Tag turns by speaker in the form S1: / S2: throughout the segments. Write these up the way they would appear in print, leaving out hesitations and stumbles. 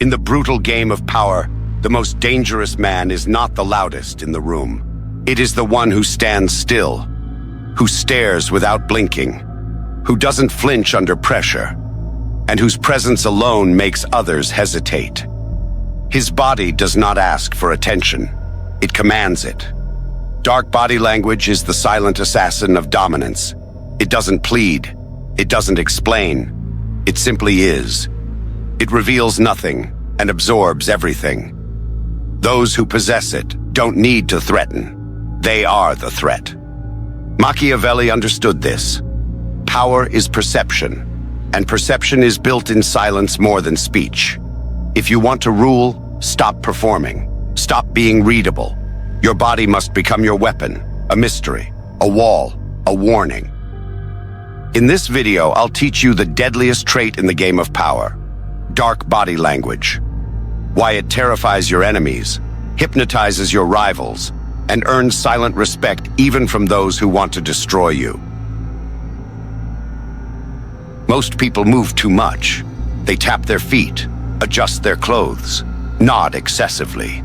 S1: In the brutal game of power, the most dangerous man is not the loudest in the room. It is the one who stands still, who stares without blinking, who doesn't flinch under pressure, and whose presence alone makes others hesitate. His body does not ask for attention. It commands it. Dark body language is the silent assassin of dominance. It doesn't plead. It doesn't explain. It simply is. It reveals nothing and absorbs everything. Those who possess it don't need to threaten. They are the threat. Machiavelli understood this. Power is perception, and perception is built in silence more than speech. If you want to rule, stop performing. Stop being readable. Your body must become your weapon, a mystery, a wall, a warning. In this video, I'll teach you the deadliest trait in the game of power: dark body language. Why it terrifies your enemies, hypnotizes your rivals, and earns silent respect even from those who want to destroy you. Most people move too much. They tap their feet, adjust their clothes, nod excessively.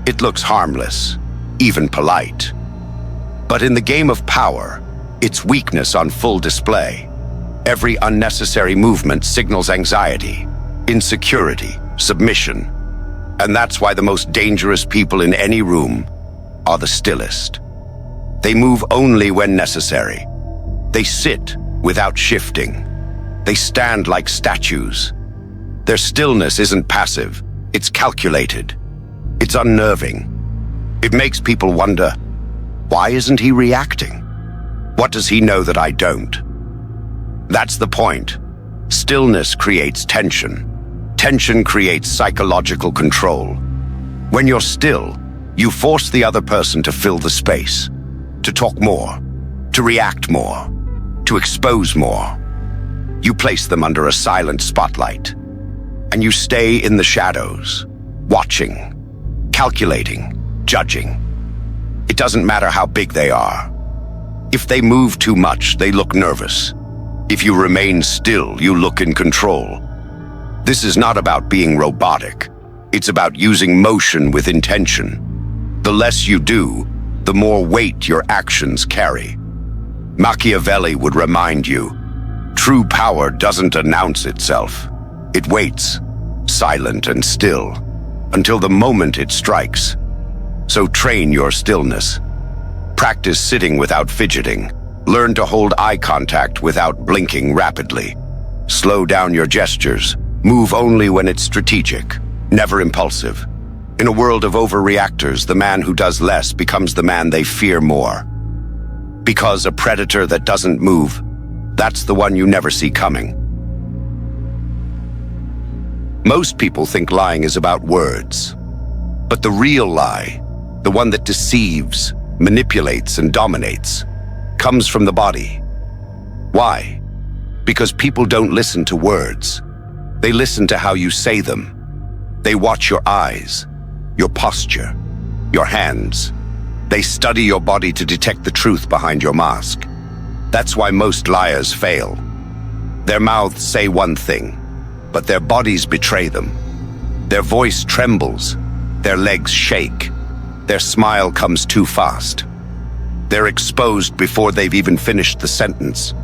S1: It looks harmless, even polite. But in the game of power, it's weakness on full display. Every unnecessary movement signals anxiety, insecurity, submission. And that's why the most dangerous people in any room are the stillest. They move only when necessary. They sit without shifting. They stand like statues. Their stillness isn't passive, it's calculated. It's unnerving. It makes people wonder, why isn't he reacting? What does he know that I don't? That's the point. Stillness creates tension. Tension creates psychological control. When you're still, you force the other person to fill the space, to talk more, to react more, to expose more. You place them under a silent spotlight, and you stay in the shadows, watching, calculating, judging. It doesn't matter how big they are. If they move too much, they look nervous. If you remain still, you look in control. This is not about being robotic. It's about using motion with intention. The less you do, the more weight your actions carry. Machiavelli would remind you, true power doesn't announce itself. It waits, silent and still, until the moment it strikes. So train your stillness. Practice sitting without fidgeting. Learn to hold eye contact without blinking rapidly. Slow down your gestures. Move only when it's strategic, never impulsive. In a world of overreactors, the man who does less becomes the man they fear more. Because a predator that doesn't move, that's the one you never see coming. Most people think lying is about words. But the real lie, the one that deceives, manipulates, and dominates, comes from the body. Why? Because people don't listen to words. They listen to how you say them. They watch your eyes, your posture, your hands. They study your body to detect the truth behind your mask. That's why most liars fail. Their mouths say one thing, but their bodies betray them. Their voice trembles, their legs shake, their smile comes too fast. They're exposed before they've even finished the sentence.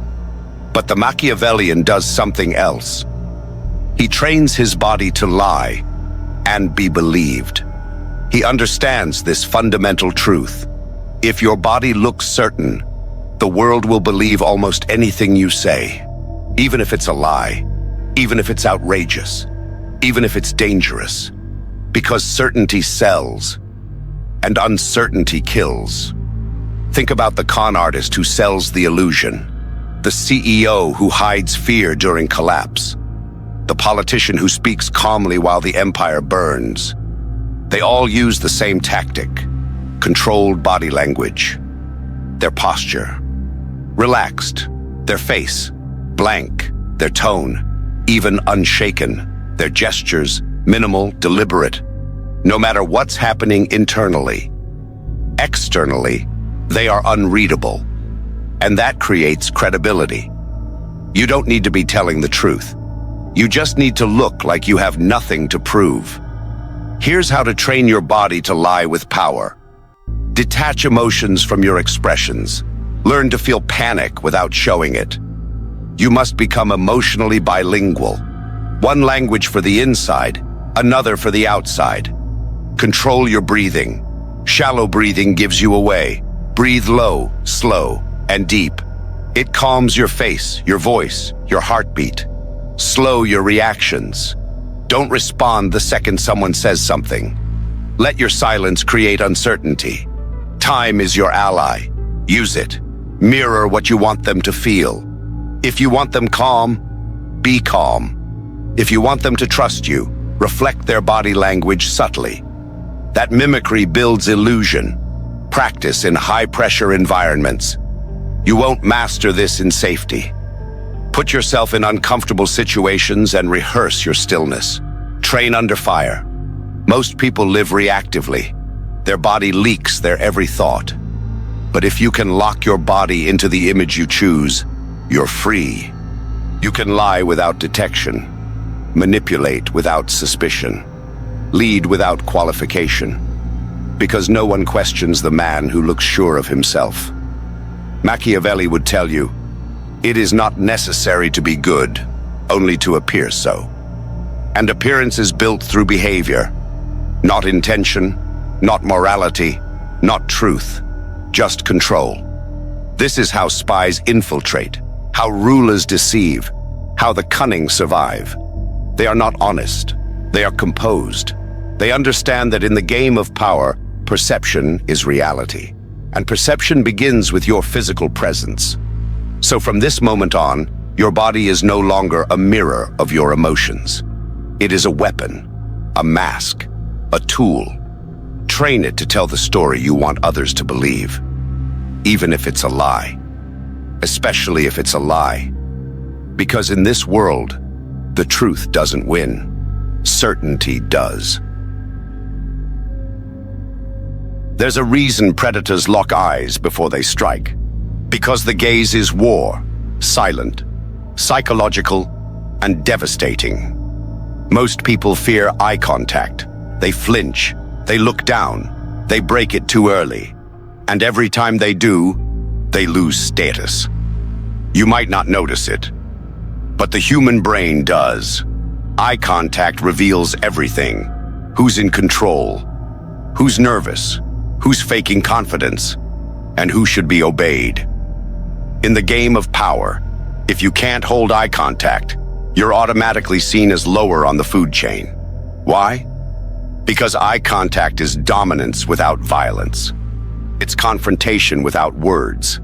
S1: But the Machiavellian does something else. He trains his body to lie and be believed. He understands this fundamental truth. If your body looks certain, the world will believe almost anything you say, even if it's a lie, even if it's outrageous, even if it's dangerous, because certainty sells and uncertainty kills. Think about the con artist who sells the illusion, the CEO who hides fear during collapse, the politician who speaks calmly while the empire burns. They all use the same tactic: controlled body language. Their posture, relaxed. Their face, blank. Their tone, even unshaken. Their gestures, minimal, deliberate. No matter what's happening internally, externally, they are unreadable. And that creates credibility. You don't need to be telling the truth. You just need to look like you have nothing to prove. Here's how to train your body to lie with power. Detach emotions from your expressions. Learn to feel panic without showing it. You must become emotionally bilingual. One language for the inside, another for the outside. Control your breathing. Shallow breathing gives you away. Breathe low, slow, and deep. It calms your face, your voice, your heartbeat. Slow your reactions. Don't respond the second someone says something. Let your silence create uncertainty. Time is your ally. Use it. Mirror what you want them to feel. If you want them calm, be calm. If you want them to trust you, reflect their body language subtly. That mimicry builds illusion. Practice in high-pressure environments. You won't master this in safety. Put yourself in uncomfortable situations and rehearse your stillness. Train under fire. Most people live reactively. Their body leaks their every thought. But if you can lock your body into the image you choose, you're free. You can lie without detection, manipulate without suspicion, lead without qualification, because no one questions the man who looks sure of himself. Machiavelli would tell you, it is not necessary to be good, only to appear so. And appearance is built through behavior, not intention, not morality, not truth, just control. This is how spies infiltrate, how rulers deceive, how the cunning survive. They are not honest, they are composed. They understand that in the game of power, perception is reality, and perception begins with your physical presence. So from this moment on, your body is no longer a mirror of your emotions. It is a weapon, a mask, a tool. Train it to tell the story you want others to believe, even if it's a lie. Especially if it's a lie. Because in this world, the truth doesn't win. Certainty does. There's a reason predators lock eyes before they strike. Because the gaze is war, silent, psychological, and devastating. Most people fear eye contact. They flinch, they look down, they break it too early. And every time they do, they lose status. You might not notice it, but the human brain does. Eye contact reveals everything. Who's in control? Who's nervous? Who's faking confidence? And who should be obeyed? In the game of power, if you can't hold eye contact, you're automatically seen as lower on the food chain. Why? Because eye contact is dominance without violence. It's confrontation without words.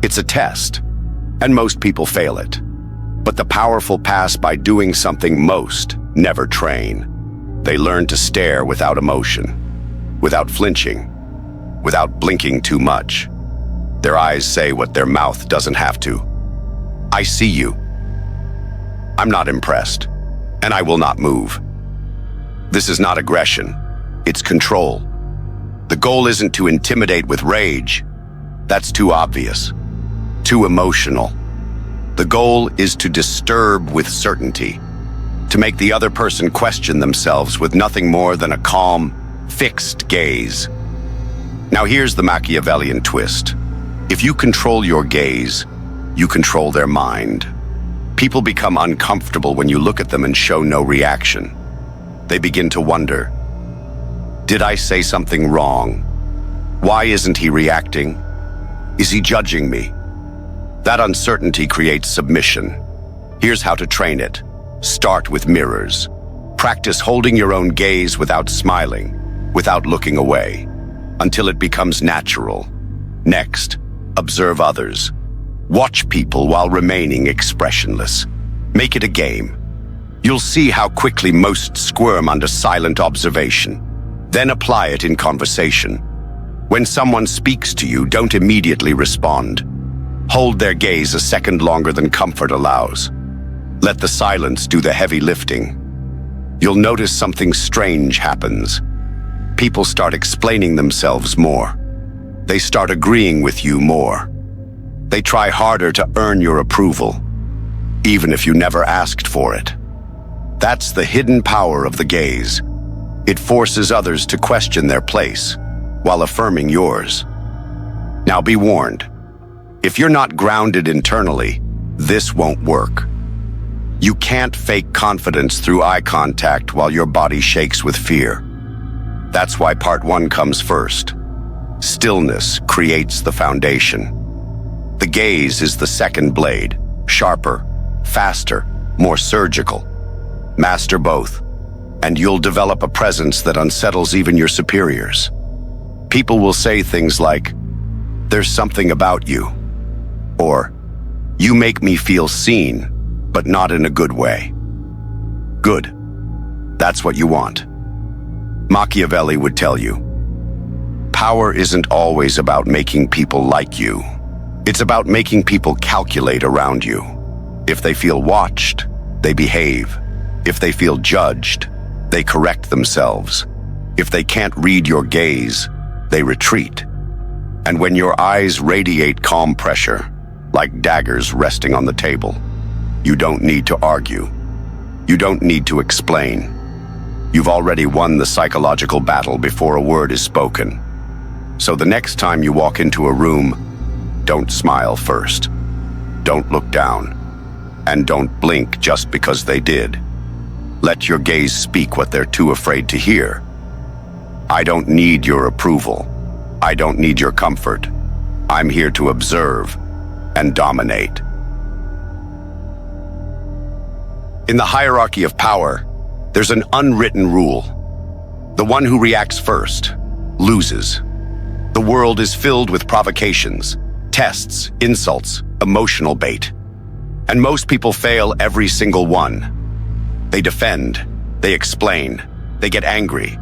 S1: It's a test, and most people fail it. But the powerful pass by doing something most never train. They learn to stare without emotion, without flinching, without blinking too much. Their eyes say what their mouth doesn't have to. I see you. I'm not impressed, and I will not move. This is not aggression, it's control. The goal isn't to intimidate with rage. That's too obvious, too emotional. The goal is to disturb with certainty, to make the other person question themselves with nothing more than a calm, fixed gaze. Now here's the Machiavellian twist. If you control your gaze, you control their mind. People become uncomfortable when you look at them and show no reaction. They begin to wonder, did I say something wrong? Why isn't he reacting? Is he judging me? That uncertainty creates submission. Here's how to train it. Start with mirrors. Practice holding your own gaze without smiling, without looking away, until it becomes natural. Next, observe others. Watch people while remaining expressionless. Make it a game. You'll see how quickly most squirm under silent observation. Then apply it in conversation. When someone speaks to you, don't immediately respond. Hold their gaze a second longer than comfort allows. Let the silence do the heavy lifting. You'll notice something strange happens. People start explaining themselves more. They start agreeing with you more. They try harder to earn your approval, even if you never asked for it. That's the hidden power of the gaze. It forces others to question their place, while affirming yours. Now be warned, if you're not grounded internally, this won't work. You can't fake confidence through eye contact while your body shakes with fear. That's why part 1 comes first. Stillness creates the foundation. The gaze is the second blade, sharper, faster, more surgical. Master both, and you'll develop a presence that unsettles even your superiors. People will say things like, "There's something about you," or "You make me feel seen, but not in a good way." Good. That's what you want. Machiavelli would tell you, power isn't always about making people like you. It's about making people calculate around you. If they feel watched, they behave. If they feel judged, they correct themselves. If they can't read your gaze, they retreat. And when your eyes radiate calm pressure, like daggers resting on the table, you don't need to argue. You don't need to explain. You've already won the psychological battle before a word is spoken. So the next time you walk into a room, don't smile first. Don't look down. And don't blink just because they did. Let your gaze speak what they're too afraid to hear. I don't need your approval. I don't need your comfort. I'm here to observe and dominate. In the hierarchy of power, there's an unwritten rule. The one who reacts first loses. The world is filled with provocations, tests, insults, emotional bait. And most people fail every single one. They defend, they explain, they get angry,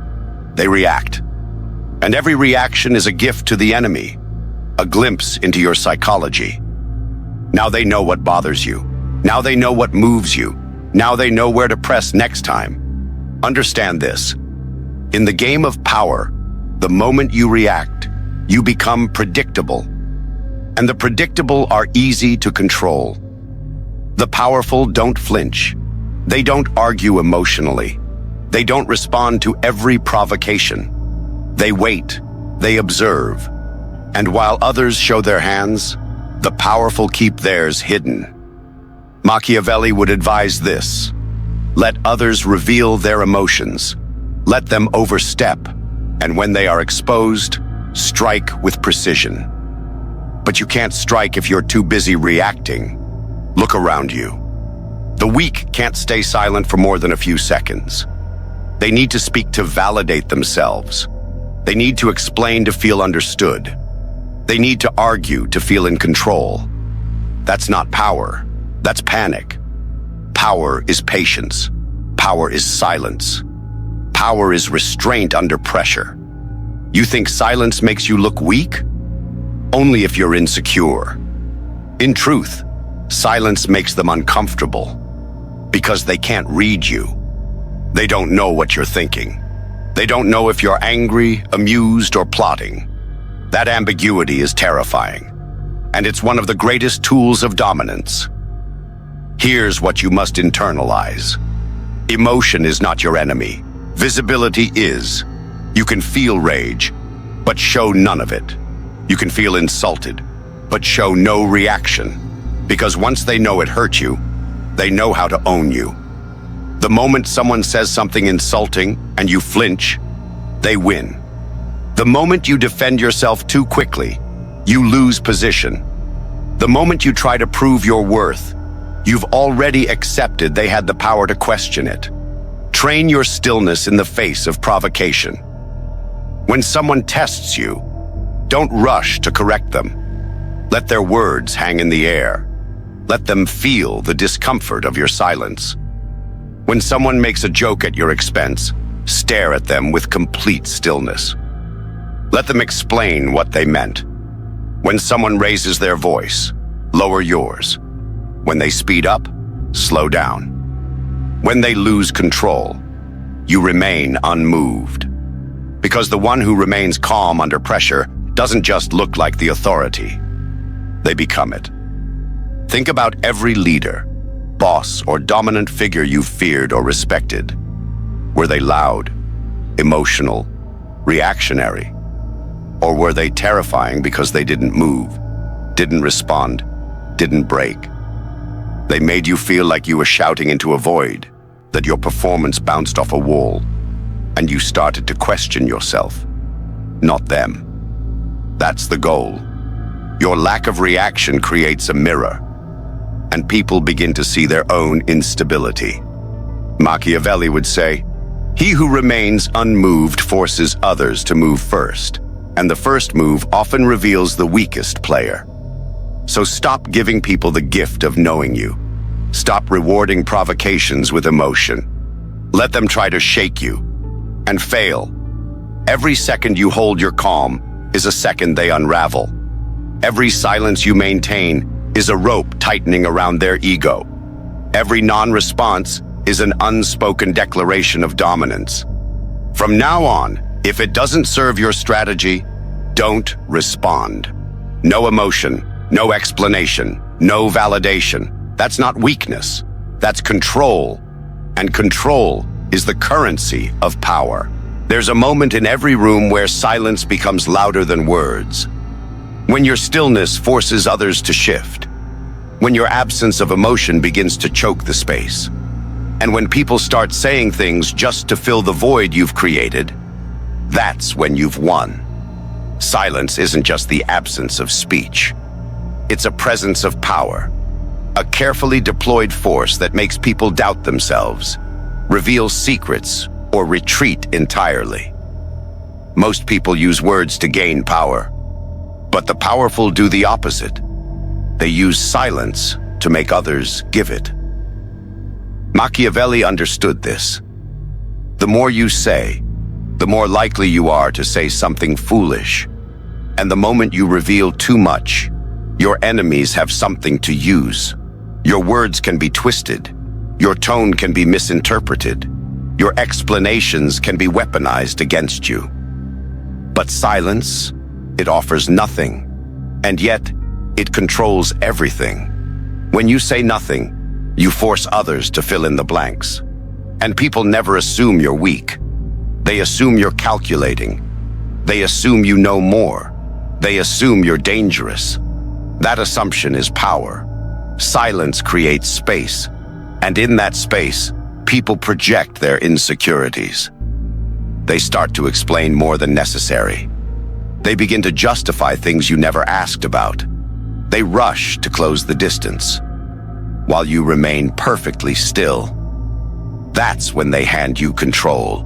S1: they react. And every reaction is a gift to the enemy, a glimpse into your psychology. Now they know what bothers you. Now they know what moves you. Now they know where to press next time. Understand this. In the game of power, the moment you react, you become predictable. And the predictable are easy to control. The powerful don't flinch. They don't argue emotionally. They don't respond to every provocation. They wait. They observe. And while others show their hands, the powerful keep theirs hidden. Machiavelli would advise this: let others reveal their emotions. Let them overstep. And when they are exposed, strike with precision. But you can't strike if you're too busy reacting. Look around you. The weak can't stay silent for more than a few seconds. They need to speak to validate themselves. They need to explain to feel understood. They need to argue to feel in control. That's not power. That's panic. Power is patience. Power is silence. Power is restraint under pressure. You think silence makes you look weak? Only if you're insecure. In truth, silence makes them uncomfortable because they can't read you. They don't know what you're thinking. They don't know if you're angry, amused, or plotting. That ambiguity is terrifying, and it's one of the greatest tools of dominance. Here's what you must internalize. Emotion is not your enemy. Visibility is. You can feel rage, but show none of it. You can feel insulted, but show no reaction. Because once they know it hurt you, they know how to own you. The moment someone says something insulting and you flinch, they win. The moment you defend yourself too quickly, you lose position. The moment you try to prove your worth, you've already accepted they had the power to question it. Train your stillness in the face of provocation. When someone tests you, don't rush to correct them. Let their words hang in the air. Let them feel the discomfort of your silence. When someone makes a joke at your expense, stare at them with complete stillness. Let them explain what they meant. When someone raises their voice, lower yours. When they speed up, slow down. When they lose control, you remain unmoved. Because the one who remains calm under pressure doesn't just look like the authority. They become it. Think about every leader, boss or dominant figure you feared or respected? Were they loud, emotional, reactionary? Or were they terrifying because they didn't move, didn't respond, didn't break? They made you feel like you were shouting into a void, that your performance bounced off a wall, and you started to question yourself, not them. That's the goal. Your lack of reaction creates a mirror, and people begin to see their own instability. Machiavelli would say, "He who remains unmoved forces others to move first, and the first move often reveals the weakest player." So stop giving people the gift of knowing you. Stop rewarding provocations with emotion. Let them try to shake you and fail. Every second you hold your calm is a second they unravel. Every silence you maintain is a rope tightening around their ego. Every non-response is an unspoken declaration of dominance. From now on, if it doesn't serve your strategy, don't respond. No emotion, no explanation, no validation. That's not weakness, that's control. And control is the currency of power. There's a moment in every room where silence becomes louder than words. When your stillness forces others to shift. When your absence of emotion begins to choke the space. And when people start saying things just to fill the void you've created, that's when you've won. Silence isn't just the absence of speech. It's a presence of power. A carefully deployed force that makes people doubt themselves, reveal secrets, or retreat entirely. Most people use words to gain power, but the powerful do the opposite. They use silence to make others give it. Machiavelli understood this. The more you say, the more likely you are to say something foolish. And the moment you reveal too much, your enemies have something to use. Your words can be twisted. Your tone can be misinterpreted. Your explanations can be weaponized against you. But silence, it offers nothing. And yet, it controls everything. When you say nothing, you force others to fill in the blanks. And people never assume you're weak. They assume you're calculating. They assume you know more. They assume you're dangerous. That assumption is power. Silence creates space. And in that space, people project their insecurities. They start to explain more than necessary. They begin to justify things you never asked about. They rush to close the distance, while you remain perfectly still. That's when they hand you control.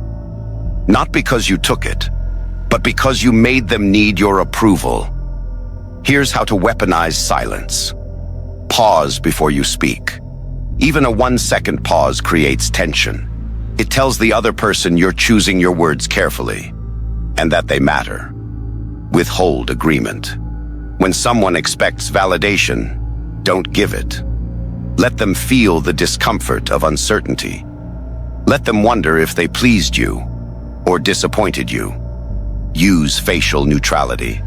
S1: Not because you took it, but because you made them need your approval. Here's how to weaponize silence. Pause before you speak. Even a 1-second pause creates tension. It tells the other person you're choosing your words carefully, and that they matter. Withhold agreement. When someone expects validation, don't give it. Let them feel the discomfort of uncertainty. Let them wonder if they pleased you or disappointed you. Use facial neutrality.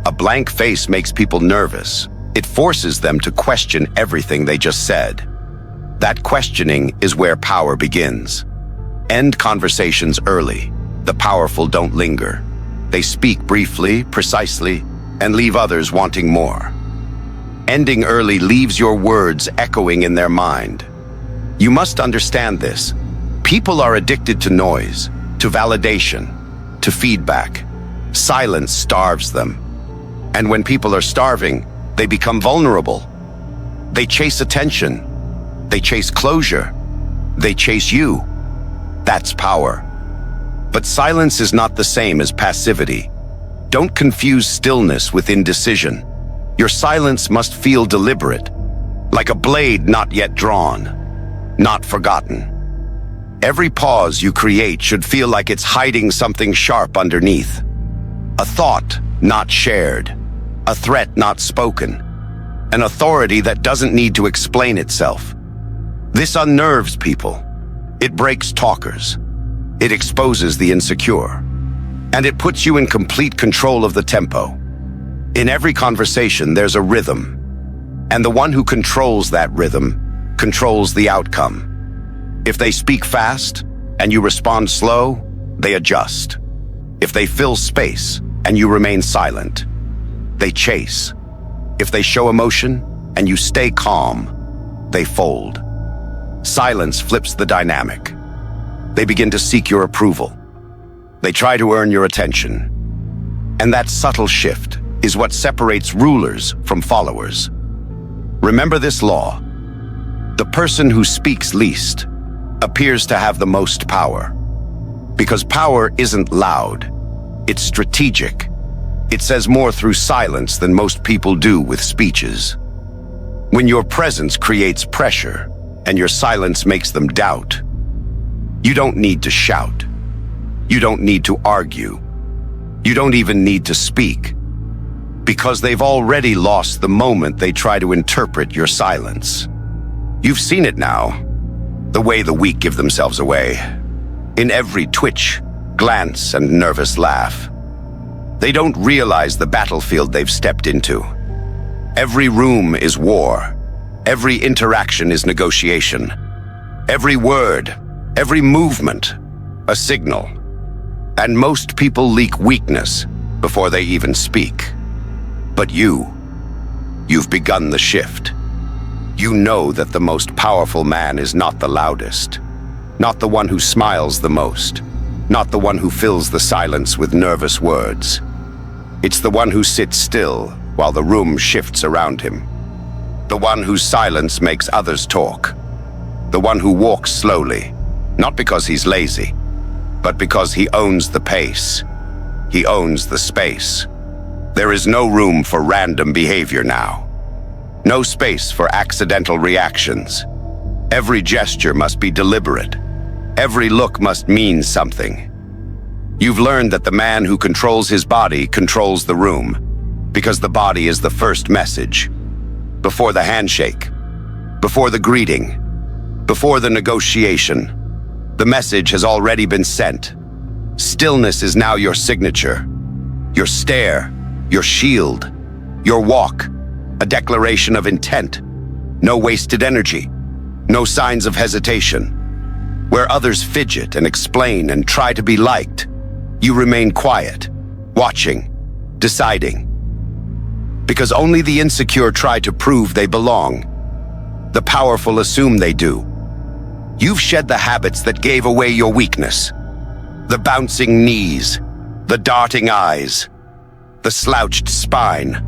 S1: A blank face makes people nervous. It forces them to question everything they just said. That questioning is where power begins. End conversations early. The powerful don't linger. They speak briefly, precisely, and leave others wanting more. Ending early leaves your words echoing in their mind. You must understand this. People are addicted to noise, to validation, to feedback. Silence starves them. And when people are starving, they become vulnerable. They chase attention. They chase closure. They chase you. That's power. But silence is not the same as passivity. Don't confuse stillness with indecision. Your silence must feel deliberate, like a blade not yet drawn, not forgotten. Every pause you create should feel like it's hiding something sharp underneath. A thought not shared, a threat not spoken, an authority that doesn't need to explain itself. This unnerves people. It breaks talkers. It exposes the insecure. And it puts you in complete control of the tempo. In every conversation, there's a rhythm. And the one who controls that rhythm controls the outcome. If they speak fast and you respond slow, they adjust. If they fill space and you remain silent, they chase. If they show emotion and you stay calm, they fold. Silence flips the dynamic. They begin to seek your approval. They try to earn your attention. And that subtle shift is what separates rulers from followers. Remember this law. The person who speaks least appears to have the most power. Because power isn't loud, it's strategic. It says more through silence than most people do with speeches. When your presence creates pressure and your silence makes them doubt, you don't need to shout. You don't need to argue. You don't even need to speak. Because they've already lost the moment they try to interpret your silence. You've seen it now, the way the weak give themselves away. In every twitch, glance, and nervous laugh. They don't realize the battlefield they've stepped into. Every room is war. Every interaction is negotiation. Every word, every movement, a signal. And most people leak weakness before they even speak. But you've begun the shift. You know that the most powerful man is not the loudest, not the one who smiles the most, not the one who fills the silence with nervous words. It's the one who sits still while the room shifts around him. The one whose silence makes others talk. The one who walks slowly, not because he's lazy, but because he owns the pace. He owns the space. There is no room for random behavior now. No space for accidental reactions. Every gesture must be deliberate. Every look must mean something. You've learned that the man who controls his body controls the room, because the body is the first message. Before the handshake, before the greeting, before the negotiation, the message has already been sent. Stillness is now your signature, your stare, your shield, your walk, a declaration of intent. No wasted energy, no signs of hesitation. Where others fidget and explain and try to be liked, you remain quiet, watching, deciding. Because only the insecure try to prove they belong. The powerful assume they do. You've shed the habits that gave away your weakness. The bouncing knees, the darting eyes, the slouched spine.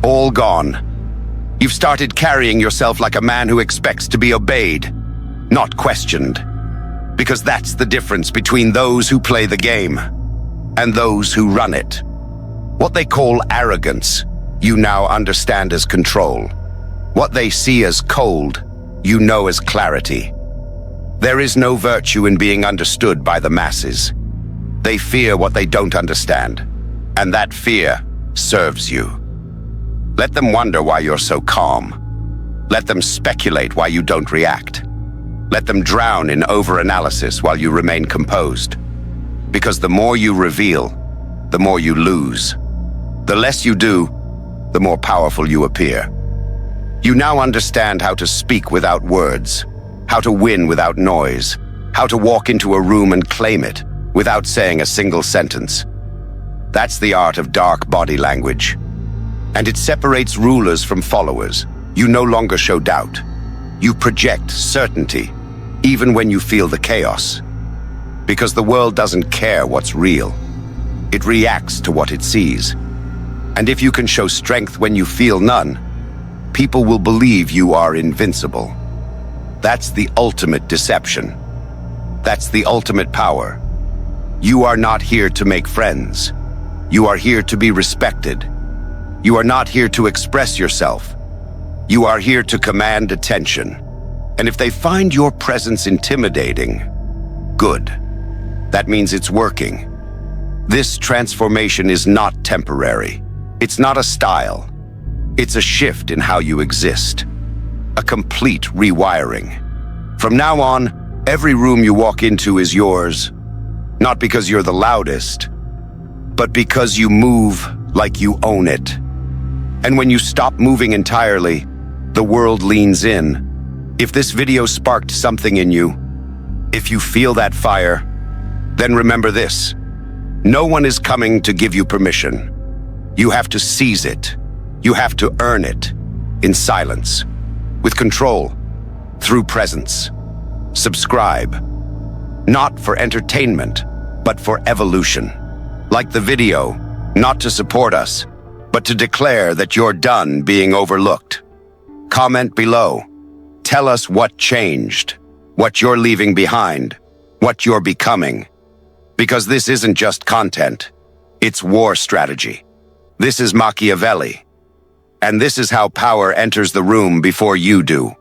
S1: All gone. You've started carrying yourself like a man who expects to be obeyed, not questioned. Because that's the difference between those who play the game and those who run it. What they call arrogance, you now understand as control. What they see as cold, you know as clarity. There is no virtue in being understood by the masses. They fear what they don't understand, and that fear serves you. Let them wonder why you're so calm. Let them speculate why you don't react. Let them drown in overanalysis while you remain composed. Because the more you reveal, the more you lose. The less you do, the more powerful you appear. You now understand how to speak without words, how to win without noise, how to walk into a room and claim it without saying a single sentence. That's the art of dark body language. And it separates rulers from followers. You no longer show doubt. You project certainty, even when you feel the chaos. Because the world doesn't care what's real. It reacts to what it sees. And if you can show strength when you feel none, people will believe you are invincible. That's the ultimate deception. That's the ultimate power. You are not here to make friends. You are here to be respected. You are not here to express yourself. You are here to command attention. And if they find your presence intimidating, good. That means it's working. This transformation is not temporary. It's not a style. It's a shift in how you exist. A complete rewiring. From now on, every room you walk into is yours. Not because you're the loudest, but because you move like you own it. And when you stop moving entirely, the world leans in. If this video sparked something in you, if you feel that fire, then remember this. No one is coming to give you permission. You have to seize it. You have to earn it. In silence. With control. Through presence. Subscribe. Not for entertainment, but for evolution. Like the video, not to support us, but to declare that you're done being overlooked. Comment below. Tell us what changed, what you're leaving behind, what you're becoming. Because this isn't just content, it's war strategy. This is Machiavelli. And this is how power enters the room before you do.